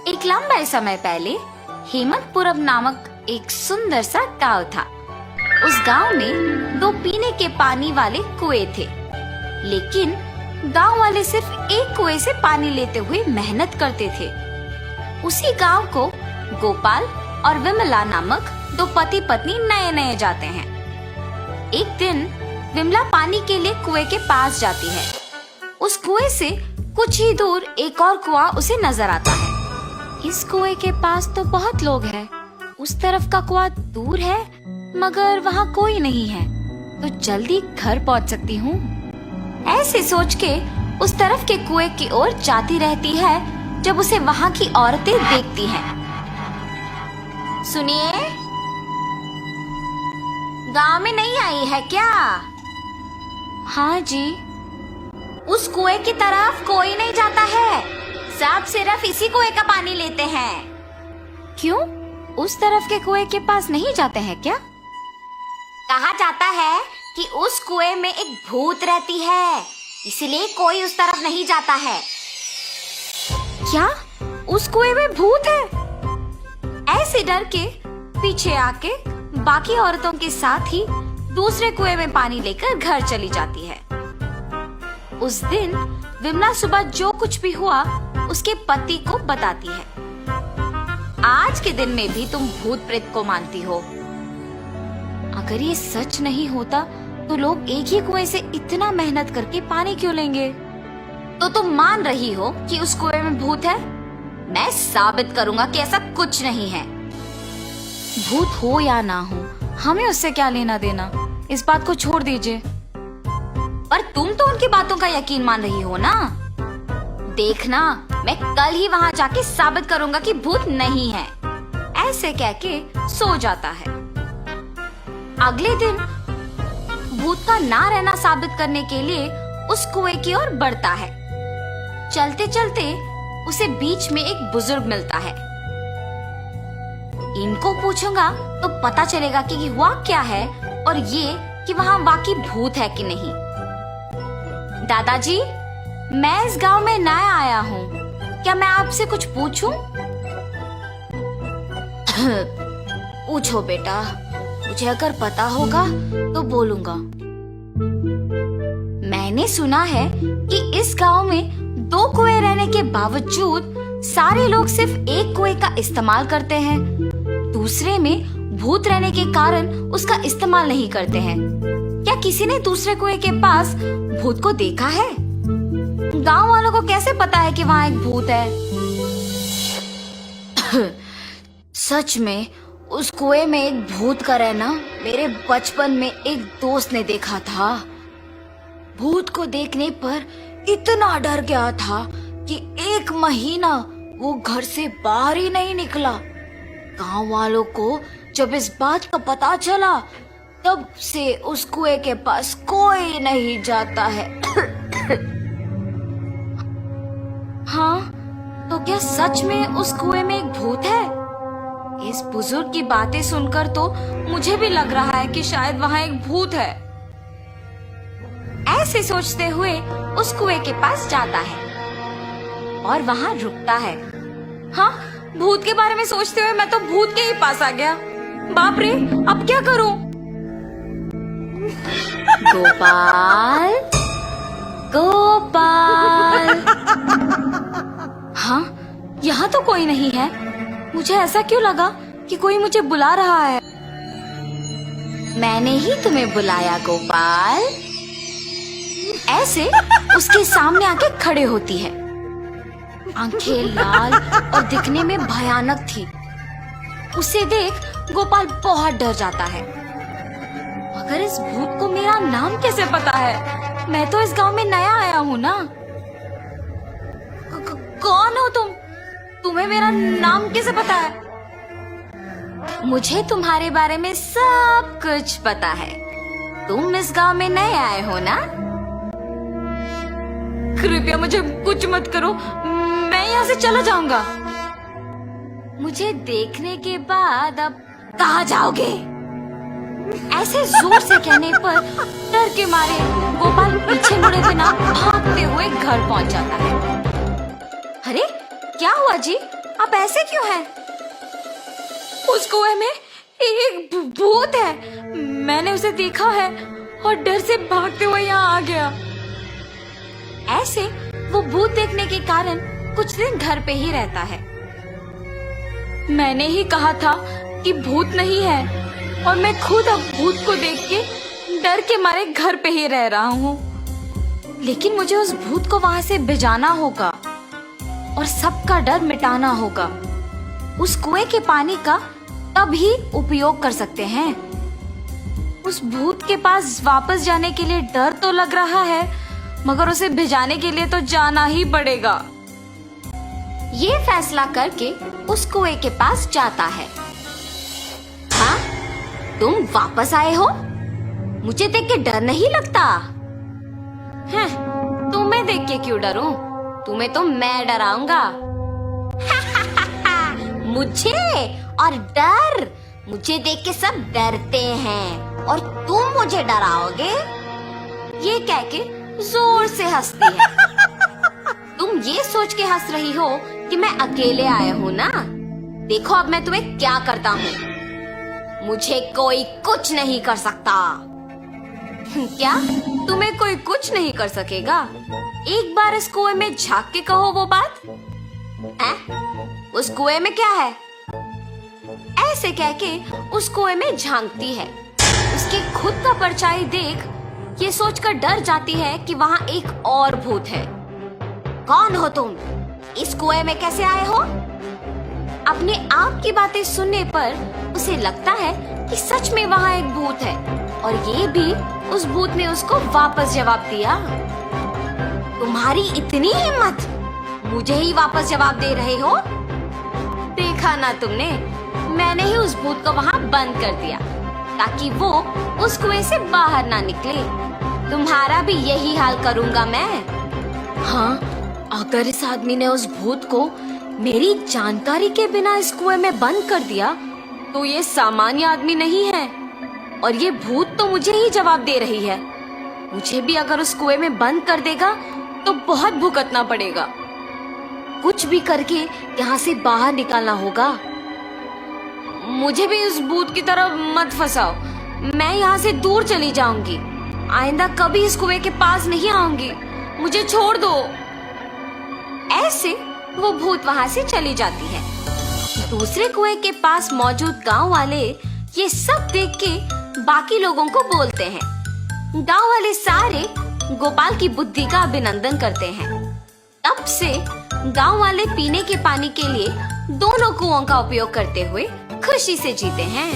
एक लंबे समय पहले हेमंतपुरम नामक एक सुंदर सा गांव था। उस गांव में 2 पीने के पानी वाले कुएं थे, लेकिन गांव वाले सिर्फ एक कुएं से पानी लेते हुए मेहनत करते थे। उसी गांव को गोपाल और विमला नामक 2 पति पत्नी नए नए जाते हैं। एक दिन विमला पानी के लिए कुएं के पास जाती है। उस कुएं से कुछ ही दूर एक और कुआं उसे नजर आता है। इस कुएं के पास तो बहुत लोग हैं, उस तरफ का कुआं दूर है मगर वहाँ कोई नहीं है, तो जल्दी घर पहुँच सकती हूँ। ऐसे सोच के उस तरफ के कुएं की ओर जाती रहती है जब उसे वहाँ की औरतें देखती हैं। सुनिए, गांव में नहीं आई है क्या? हाँ जी। उस कुएं की तरफ कोई नहीं जाता है, सब सिर्फ इसी कुएं का पानी लेते हैं। क्यों? उस तरफ के कुएं के पास नहीं जाते हैं क्या? कहा जाता है कि उस कुएं में एक भूत रहती है, इसलिए कोई उस तरफ नहीं जाता है। क्या उस कुएं में भूत है? ऐसे डर के पीछे आके बाकी औरतों के साथ ही दूसरे कुएं में पानी लेकर घर चली जाती है। उस दिन विमला सुबह जो कुछ भी हुआ उसके पति को बताती है। आज के दिन में भी तुम भूत प्रेत को मानती हो। अगर ये सच नहीं होता तो लोग एक ही कुएं से इतना मेहनत करके पानी क्यों लेंगे? तो तुम मान रही हो कि उस कुएं में भूत है? मैं साबित करूंगा कि ऐसा कुछ नहीं है। भूत हो या ना हो, हमें उससे क्या लेना देना, इस बात को छोड़ दीजिए। पर तुम तो उनकी बातों का यकीन मान रही हो ना? देखना, मैं कल ही वहाँ जाके साबित करूंगा कि भूत नहीं है। ऐसे कह के सो जाता है। अगले दिन भूत का ना रहना साबित करने के लिए उस कुएं की ओर बढ़ता है। चलते चलते उसे बीच में एक बुजुर्ग मिलता है। इनको पूछूंगा तो पता चलेगा कि हुआ क्या है और ये कि वहाँ वाकई भूत है कि नहीं। दादाजी, मैं इस गांव में नया आया हूँ, क्या मैं आपसे कुछ पूछूं? पूछो बेटा, मुझे अगर पता होगा तो बोलूंगा। मैंने सुना है कि इस गांव में 2 कुएं रहने के बावजूद सारे लोग सिर्फ एक कुएं का इस्तेमाल करते हैं, दूसरे में भूत रहने के कारण उसका इस्तेमाल नहीं करते हैं। क्या किसी ने दूसरे कुएं के पास भूत को देखा है? गांव वालों को कैसे पता है कि वहाँ एक भूत है? सच में उस कुएं में एक भूत का रहना मेरे बचपन में एक दोस्त ने देखा था। भूत को देखने पर इतना डर गया था कि 1 महीना वो घर से बाहर ही नहीं निकला। गांव वालों को जब इस बात का पता चला तब से उस कुएं के पास कोई नहीं जाता है। हाँ, तो क्या सच में उस कुएं में एक भूत है? इस बुजुर्ग की बातें सुनकर तो मुझे भी लग रहा है कि शायद वहाँ एक भूत है। ऐसे सोचते हुए उस कुएं के पास जाता है और वहाँ रुकता है। हाँ, भूत के बारे में सोचते हुए मैं तो भूत के ही पास आ गया। बाप रे, अब क्या करूं? गोपाल, गोपाल। हाँ, यहाँ तो कोई नहीं है। मुझे ऐसा क्यों लगा कि कोई मुझे बुला रहा है? मैंने ही तुम्हें बुलाया गोपाल। ऐसे उसके सामने आके खड़े होती है। आंखें लाल और दिखने में भयानक थी। उसे देख गोपाल बहुत डर जाता है। मगर इस भूत को मेरा नाम कैसे पता है? मैं तो इस गांव में नया आया हूँ ना। कौन हो तुम? तुम्हें मेरा नाम कैसे पता है? मुझे तुम्हारे बारे में सब कुछ पता है। तुम इस गांव में नए आए हो ना? कृपया मुझे कुछ मत करो, मैं यहाँ से चला जाऊंगा। मुझे देखने के बाद अब कहाँ जाओगे? ऐसे जोर से कहने पर डर के मारे गोपाल पीछे मुड़े बिना भागते हुए घर पहुंच जाता है। अरे क्या हुआ जी? आप ऐसे क्यों हैं? उस कुएं में एक भूत है। मैंने उसे देखा है और डर से भागते हुए यहाँ आ गया। ऐसे वो भूत देखने के कारण कुछ दिन घर पे ही रहता है। मैंने ही कहा था कि भूत नहीं है और मैं खुद अब भूत को देख के डर के मारे घर पे ही रह रहा हूँ। लेकिन मुझे उस भूत को वहां से भिजाना होगा और सबका डर मिटाना होगा। उस कुएं के पानी का तभी उपयोग कर सकते हैं। उस भूत के पास वापस जाने के लिए डर तो लग रहा है, मगर उसे भिजाने के लिए तो जाना ही पड़ेगा। ये फैसला करके उस कुएं के पास जाता है। हाँ, तुम वापस आए हो? मुझे देख के डर नहीं लगता? हैं, तुम्हें देख के क्यों डरूं? तुम्हें तो मैं डराऊंगा। मुझे और डर? मुझे देख के सब डरते हैं और तुम मुझे डराओगे? ये कह के जोर से हंसती है। तुम ये सोच के हंस रही हो कि मैं अकेले आया हूँ ना? देखो अब मैं तुम्हें क्या करता हूँ। मुझे कोई कुछ नहीं कर सकता। क्या तुम्हें कोई कुछ नहीं कर सकेगा? एक बार इस कुएं में झांक के कहो वो बात। उस कुएं में क्या है? ऐसे कह के उस कुएं में झांकती है। उसके खुद का परछाई देख ये सोचकर डर जाती है कि वहाँ एक और भूत है। कौन हो तुम? इस कुएं में कैसे आए हो? अपने आप की बातें सुनने पर उसे लगता है कि सच में वहाँ एक भूत है और ये भी उस भूत ने उसको वापस जवाब दिया। तुम्हारी इतनी हिम्मत, मुझे ही वापस जवाब दे रहे हो? देखा ना तुमने, मैंने ही उस भूत को वहाँ बंद कर दिया ताकि वो उस कुएं से बाहर ना निकले। तुम्हारा भी यही हाल करूँगा मैं। हाँ, अगर इस आदमी ने उस भूत को मेरी जानकारी के बिना इस कुएं में बंद कर दिया तो ये सामान्य आदमी नहीं है और ये भूत तो मुझे ही जवाब दे रही है। मुझे भी अगर उस कुएं में बंद कर देगा तो बहुत भुगतना पड़ेगा। कुछ भी करके यहाँ से बाहर निकालना होगा। मुझे भी उस भूत की तरह मत फंसाओ। मैं यहाँ से दूर चली जाऊंगी। आइंदा कभी इस कुएं के पास नहीं आऊंगी। मुझे छोड़ दो। ऐसे वो भूत वहाँ से चली जाती है। दूसरे कुएं के पास मौजूद गांव वाले ये सब देख के बाकी लोगों को बोलते हैं। गांव वाले सारे गोपाल की बुद्धि का अभिनंदन करते हैं। तब से गांव वाले पीने के पानी के लिए दोनों कुओं का उपयोग करते हुए खुशी से जीते हैं।